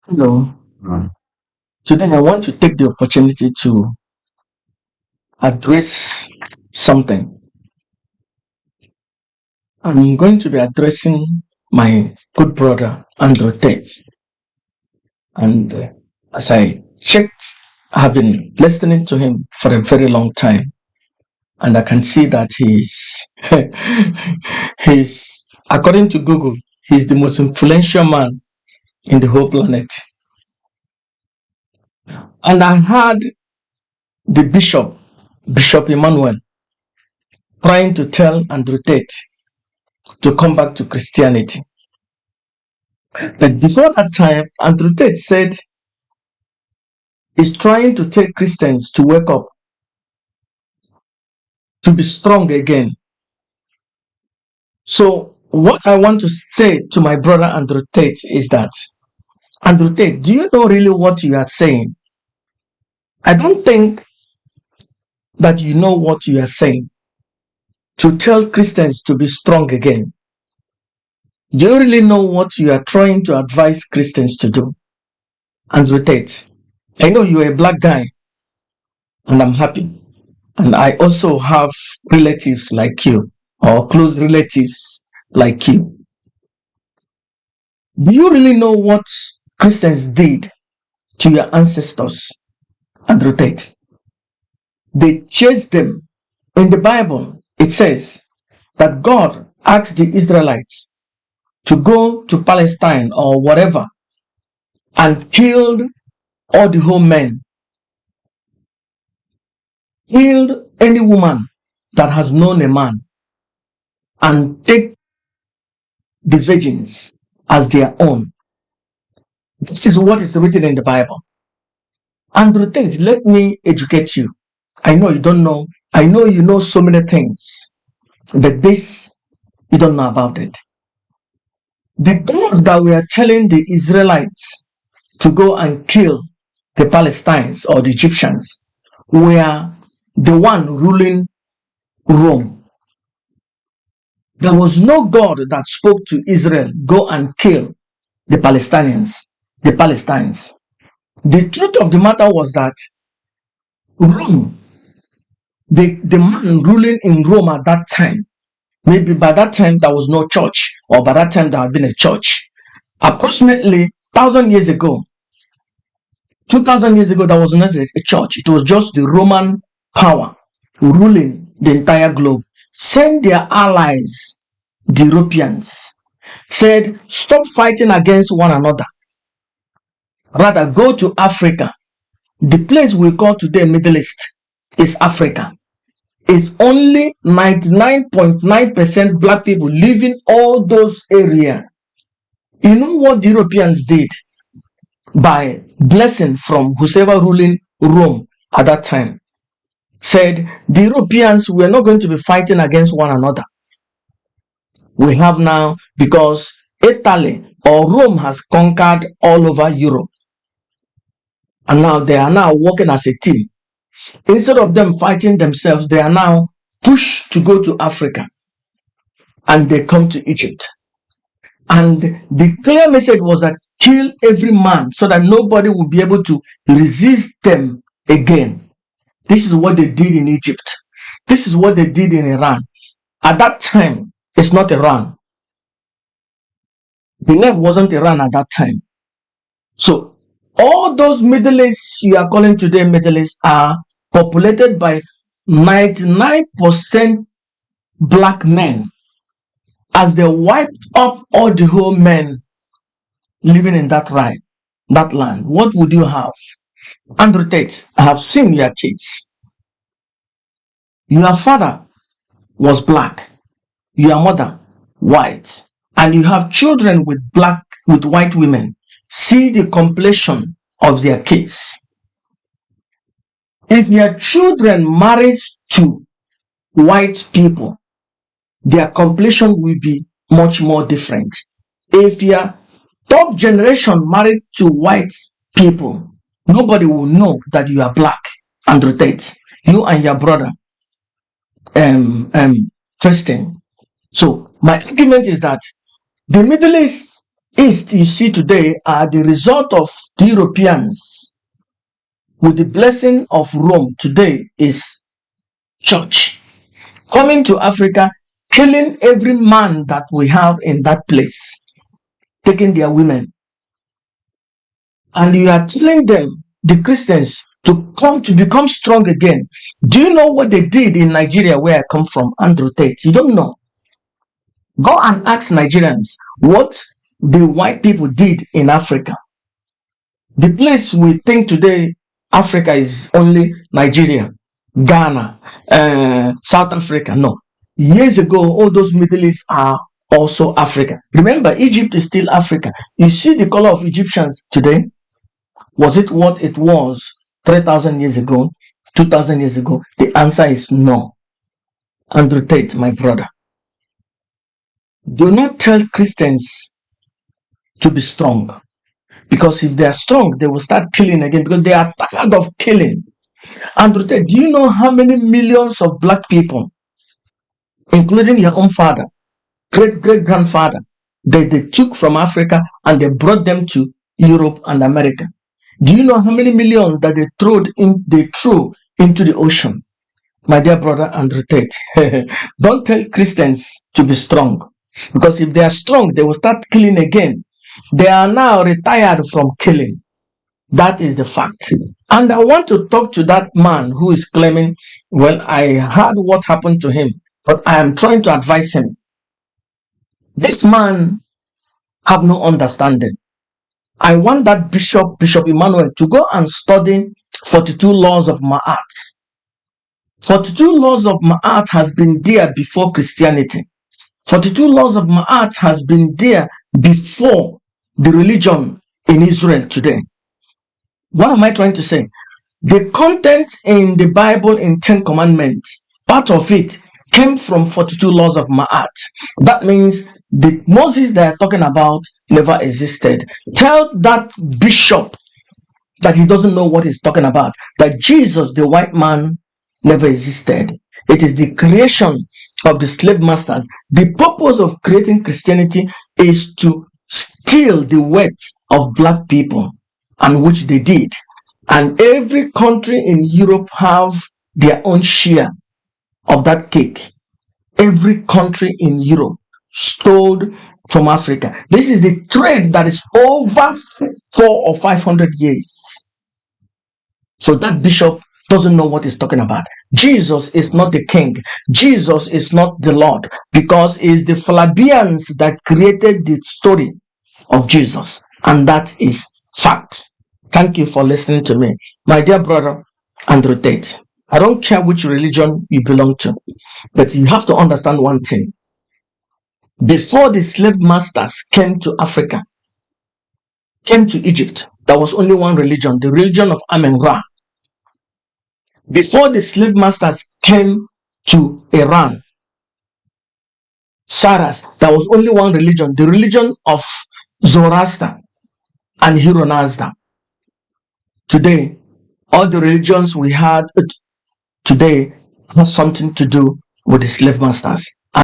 Hello. Today I want to take the opportunity to address something. I'm going to be addressing my good brother Andrew Tate. And as I checked, I have been listening to him for a very long time. And I can see that he's according to Google, he's the most influential man in the whole planet. And I heard the Bishop Emmanuel, trying to tell Andrew Tate to come back to Christianity. But before that time, Andrew Tate said he's trying to take Christians to wake up, to be strong again. So what I want to say to my brother Andrew Tate is that, Andrew Tate, do you know really what you are saying? I don't think that you know what you are saying to tell Christians to be strong again. Do you really know what you are trying to advise Christians to do? Andrew Tate, I know you're a black guy, and I'm happy. And I also have relatives like you, or close relatives like you. Do you really know what Christians did to your ancestors? Andrew Tate. They chased them. In the Bible, it says that God asked the Israelites to go to Palestine or whatever and killed all the whole men, killed any woman that has known a man, and take the virgins as their own. This is what is written in the Bible. Andrew Tate, let me educate you. I know you don't know. I know you know so many things, but this, you don't know about it. The God that we are telling the Israelites to go and kill the Palestinians or the Egyptians were the one ruling Rome. There was no God that spoke to Israel, go and kill the Palestinians, the Palestinians. The truth of the matter was that Rome, the man ruling in Rome at that time, maybe by that time there was no church, or by that time there had been a church. Approximately 1,000 years ago, 2,000 years ago, there was not a church. It was just the Roman power ruling the entire globe. Send their allies, the Europeans, said, stop fighting against one another. Rather, go to Africa. The place we call today Middle East is Africa. It's only 99.9% black people living all those areas. You know what the Europeans did? By blessing from whoever ruling Rome at that time, said the Europeans were not going to be fighting against one another. We have now, because Italy or Rome has conquered all over Europe, and now they are now working as a team. Instead of them fighting themselves, they are now pushed to go to Africa, and they come to Egypt. And the clear message was that kill every man so that nobody will be able to resist them again. This is what they did in Egypt. This is what they did in Iran. At that time, it's not Iran. The name wasn't Iran at that time. So all those Middle East you are calling today Middle East are populated by 99% black men. As they wiped up all the whole men living in that land, what would you have? Andrew Tate, I have seen your kids. Your father was black, your mother white, and you have children with white women. See the complexion of their kids. If your children marries to white people, their complexion will be much more different. If your top generation married to white people, nobody will know that you are black. Andrew Tate, you and your brother Tristan. So my argument is that the Middle East East you see today are the result of the Europeans. With the blessing of Rome today is church. Coming to Africa, killing every man that we have in that place, taking their women. And you are telling them, the Christians, to become strong again. Do you know what they did in Nigeria, where I come from, Andrew Tate? You don't know. Go and ask Nigerians what the white people did in Africa. The place we think today Africa is only Nigeria, Ghana, South Africa. No. Years ago, all those Middle East are also Africa. Remember, Egypt is still Africa. You see the color of Egyptians today? Was it what it was 3,000 years ago, 2,000 years ago? The answer is no. Andrew Tate, my brother. Do not tell Christians to be strong. Because if they are strong, they will start killing again, because they are tired of killing. Andrew Tate, do you know how many millions of black people, including your own father, great-great-grandfather, they took from Africa and they brought them to Europe and America? Do you know how many millions that they threw into the ocean? My dear brother Andrew Tate, don't tell Christians to be strong. Because if they are strong, they will start killing again. They are now retired from killing. That is the fact. And I want to talk to that man who is claiming, well, I heard what happened to him, but I am trying to advise him. This man have no understanding. I want that Bishop Emmanuel, to go and study 42 laws of Ma'at. 42 laws of Ma'at has been there before Christianity. 42 laws of Ma'at has been there before the religion in Israel today. What am I trying to say? The content in the Bible in 10 Commandments, part of it came from 42 laws of Ma'at. That means the Moses they are talking about never existed. Tell that bishop that he doesn't know what he's talking about, that Jesus, the white man, never existed. It is the creation of the slave masters. The purpose of creating Christianity is to steal the wealth of black people, and which they did. And every country in Europe have their own share of that cake. Every country in Europe stole from Africa. This is the trade that is over 400 or 500 years. So that bishop doesn't know what he's talking about. Jesus is not the king. Jesus is not the Lord, because it's the Flavians that created the story of Jesus, and that is fact. Thank you for listening to me, my dear brother Andrew Tate. I don't care which religion you belong to, but you have to understand one thing. Before the slave masters came to Africa, came to Egypt, there was only one religion, the religion of Amen-Ra. Before the slave masters came to Iran, Saras, there was only one religion, the religion of Zoroaster and Hironazda. Today, all the religions we had today has something to do with the slave masters.